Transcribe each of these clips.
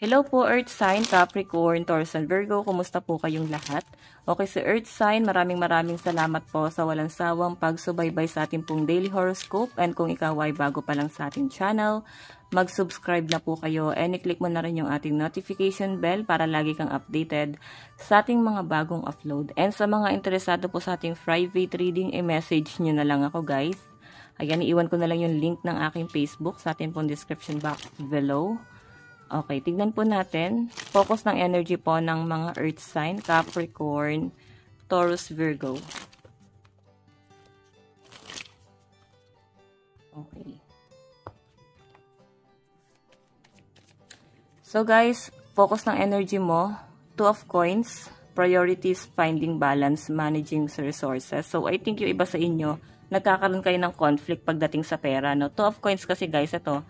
Hello po Earth Sign, Capricorn, Taurus, and Virgo. Kumusta po kayong lahat? Okay, si Earth Sign, maraming salamat po sa walang sawang pagsubaybay sa ating pong daily horoscope. And kung ikaw ay bago pa lang sa ating channel, mag-subscribe na po kayo and i-click mo na rin yung ating notification bell para lagi kang updated sa ating mga bagong upload. And sa mga interesado po sa ating private reading, i-message nyo na lang ako guys. Ayan, iiwan ko na lang yung link ng aking Facebook sa ating pong description box below. Okay, tignan po natin. Focus ng energy po ng mga Earth sign, Capricorn, Taurus, Virgo. Okay. So guys, focus ng energy mo, Two of Coins, priorities, finding balance, managing resources. So I think yung iba sa inyo, nagkakaroon kayo ng conflict pagdating sa pera. No? Two of Coins kasi guys, ito,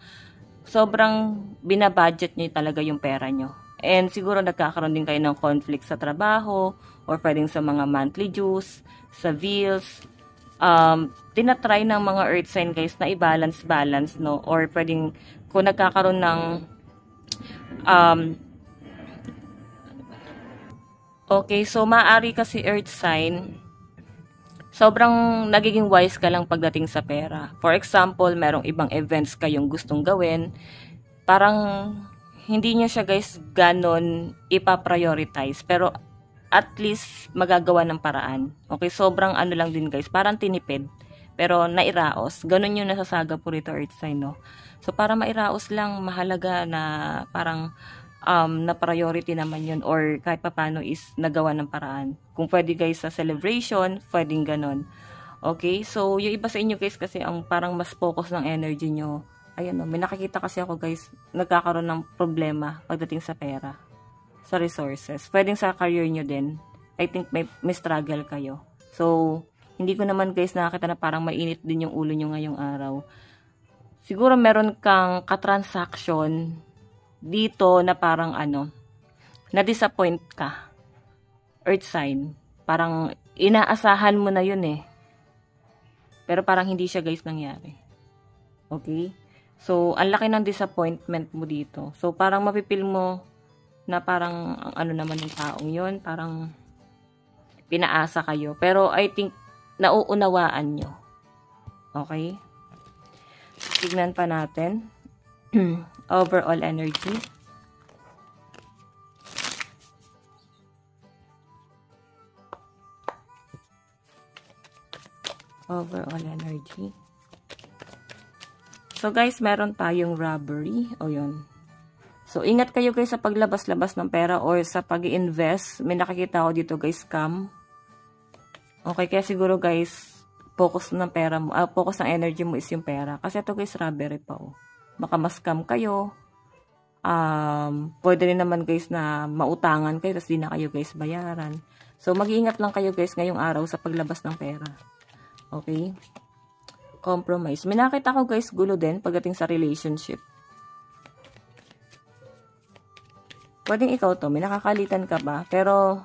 sobrang binabudget nyo talaga yung pera nyo. And siguro nagkakaroon din kayo ng conflict sa trabaho or pwedeng sa mga monthly dues, sa bills. Tinatry ng mga earth sign guys na i-balance, no? Or pwedeng kung nagkakaroon ng okay, so maaari kasi earth sign sobrang nagiging wise ka lang pagdating sa pera. For example, merong ibang events kayong gustong gawin. Parang hindi nyo siya guys ganon ipa-prioritize. Pero at least magagawa ng paraan. Okay, sobrang ano lang din guys. Parang tinipid. Pero nairaos. Ganon yung nasasaga po rito earth sign, no? So para mairaos lang, mahalaga na parang na priority naman yun or kahit papano is nagawa ng paraan. Kung pwede guys sa celebration, pwedeng ganon. Okay, so yung iba sa inyo guys kasi ang parang mas focus ng energy nyo. Ayan o, may nakikita kasi ako guys, nagkakaroon ng problema pagdating sa pera, sa resources. Pwedeng sa career nyo din. I think may struggle kayo. So, hindi ko naman guys nakakita na parang mainit din yung ulo nyo ngayong araw. Siguro meron kang katransaction dito na parang na-disappoint ka. Earth sign. Parang inaasahan mo na yun eh. Pero parang hindi siya guys nangyari. Okay? So, ang laki ng disappointment mo dito. So, parang mapipil mo na parang ano naman yung taong yun. Parang pinaasa kayo. Pero I think nauunawaan nyo. Okay? Tignan pa natin. Overall energy. Overall energy. So guys, meron tayong robbery. O yun. So ingat kayo guys sa paglabas-labas ng pera or sa pag-i-invest. May nakikita ako dito guys, scam. Okay, kaya siguro guys, focus ng pera mo, focus ng energy mo is yung pera. Kasi ito guys, robbery pa oh. Baka ma-scam kayo. Pwede rin naman guys na mautangan kayo tapos di na kayo guys bayaran. So mag-iingat lang kayo guys ngayong araw sa paglabas ng pera. Okay? Compromise. May nakita ko guys gulo din pagdating sa relationship. Pwedeng ikaw to. May nakakalitan ka ba? Pero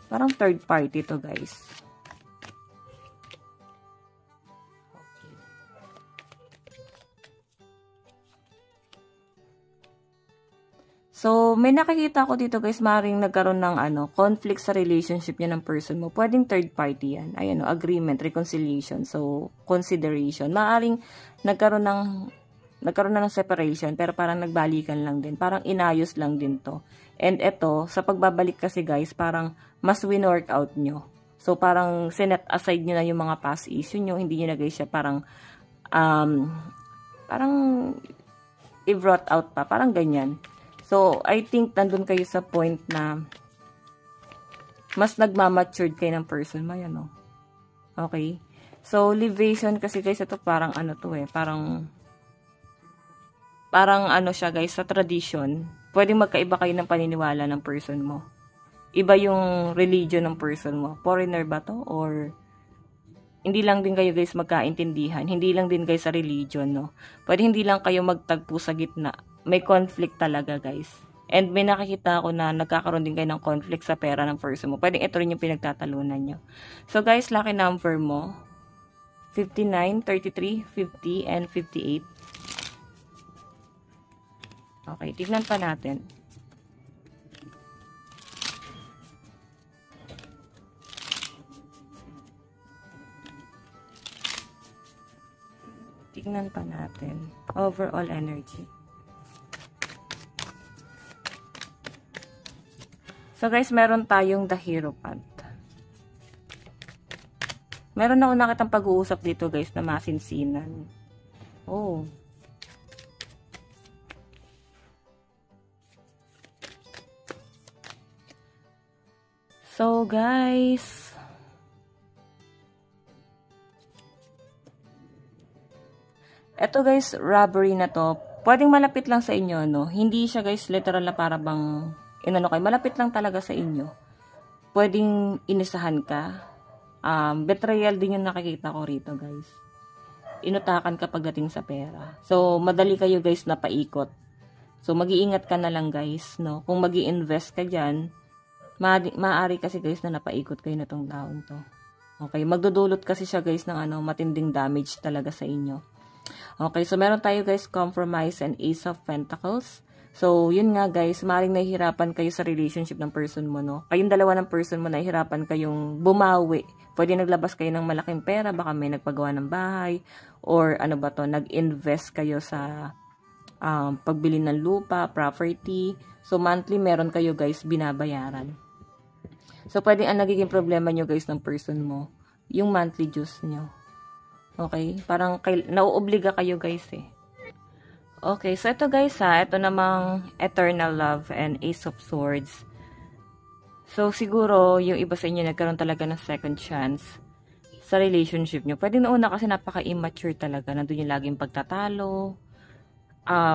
parang third party to guys. So, may nakikita ko dito guys, maaaring nagkaroon ng conflict sa relationship niya ng person mo. Pwedeng third party yan. Ayan, agreement, reconciliation, so consideration. Maaaring nagkaroon na ng separation, pero parang nagbalikan lang din. Parang inayos lang din to. And eto, sa pagbabalik kasi guys, parang mas win-work out nyo. So, parang sinet aside nyo na yung mga past issue nyo. Hindi nyo na guys siya parang i-brought out pa. Parang ganyan. So, I think nandun kayo sa point na mas nagmamatured kayo ng person mo, yan o. Okay? So, libation kasi guys, ito parang parang siya guys, sa tradition. Pwedeng magkaiba kayo ng paniniwala ng person mo. Iba yung religion ng person mo. Foreigner ba to? Or hindi lang din kayo guys magkaintindihan. Hindi lang din guys sa religion, no? Pwede hindi lang kayo magtagpo sa gitna. May conflict talaga guys. And may nakikita ako na nagkakaroon din kayo ng conflict sa pera ng person mo. Pwedeng ito rin yung pinagtatalunan nyo. So guys, lucky number mo, 59, 33, 50, and 58. Okay, tignan pa natin. Tignan pa natin. Overall energy. So guys, meron tayong the Hierophant. Meron ako nakitang pag-uusap dito guys na masinsinan. Oh. So guys, eto guys, robbery na to. Pwedeng malapit lang sa inyo, no? Hindi siya guys literal na para bang inano kayo. Malapit lang talaga sa inyo. Pwedeng inisahan ka. Betrayal din yung nakikita ko rito guys. Inutakan ka pagdating sa pera. So, madali kayo guys na paikot. So, mag-iingat ka na lang guys, no? Kung mag-i-invest ka dyan, maaari kasi guys na napaikot kayo na tong taon to. Okay, magdudulot kasi siya guys ng matinding damage talaga sa inyo. Okay, so meron tayo guys, compromise and ace of pentacles. So, yun nga guys, maaaring nahihirapan kayo sa relationship ng person mo, no? Kayong dalawa ng person mo, nahihirapan kayong bumawi. Pwede naglabas kayo ng malaking pera, baka may nagpagawa ng bahay, or ano ba to, nag-invest kayo sa pagbili ng lupa, property. So, monthly meron kayo guys binabayaran. So, pwede ang nagiging problema nyo guys ng person mo, yung monthly dues nyo. Okay? Parang nauobliga kayo guys eh. Okay, so ito guys ito namang eternal love and ace of swords. So siguro yung iba sa inyo nagkaroon talaga ng second chance sa relationship nyo. Pwede nauna kasi napaka-immature talaga. Nandun yung laging pagtatalo.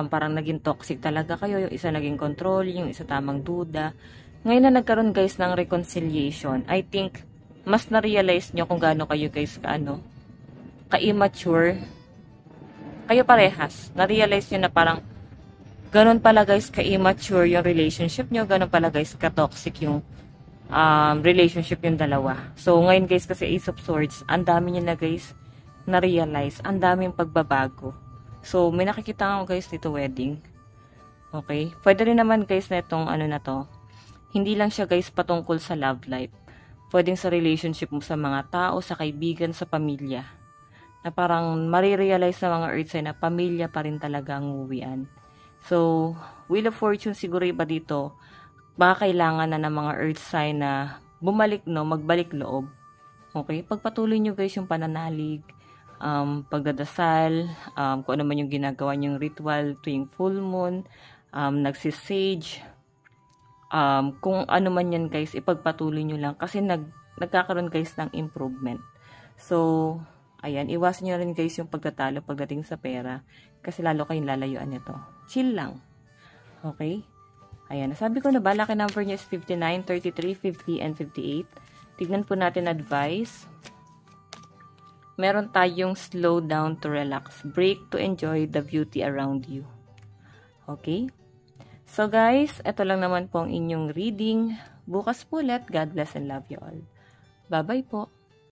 Parang naging toxic talaga kayo. Yung isa naging controlling, yung isa tamang duda. Ngayon na nagkaroon guys ng reconciliation, I think mas na-realize nyo kung gaano kayo guys ka-immature. Kayo parehas, na-realize nyo na parang ganun pala guys ka-immature yung relationship nyo, ganun pala guys ka-toxic yung relationship yung dalawa. So ngayon guys kasi Ace of Swords, ang dami nyo na guys na-realize, ang daming pagbabago. So may nakikita ako guys dito wedding. Okay, pwede rin naman guys na itong na to, hindi lang siya guys patungkol sa love life. Pwedeng sa relationship mo sa mga tao, sa kaibigan, sa pamilya. Na parang marirealize ng mga earth sign na pamilya pa rin talaga ang uwian. So, Wheel of Fortune siguro iba dito, baka kailangan na ng mga earth sign na bumalik, no, magbalik loob. Okay? Pagpatuloy nyo guys yung pananalig, pagdadasal, kung ano man yung ginagawa nyong ritual tuwing full moon, nagsisage, kung ano man yan guys, ipagpatuloy nyo lang kasi nagkakaroon guys ng improvement. So, ayan, iwasan nyo rin guys yung pagtatalo pagdating sa pera kasi lalo kayong lalayuan nito. Chill lang. Okay? Ayan, sabi ko na ba, lucky number nyo is 59, 33, 50, and 58. Tignan po natin advice. Meron tayong slow down to relax. Break to enjoy the beauty around you. Okay? So guys, ito lang naman po ang inyong reading. Bukas po ulit. God bless and love you all. Bye-bye po.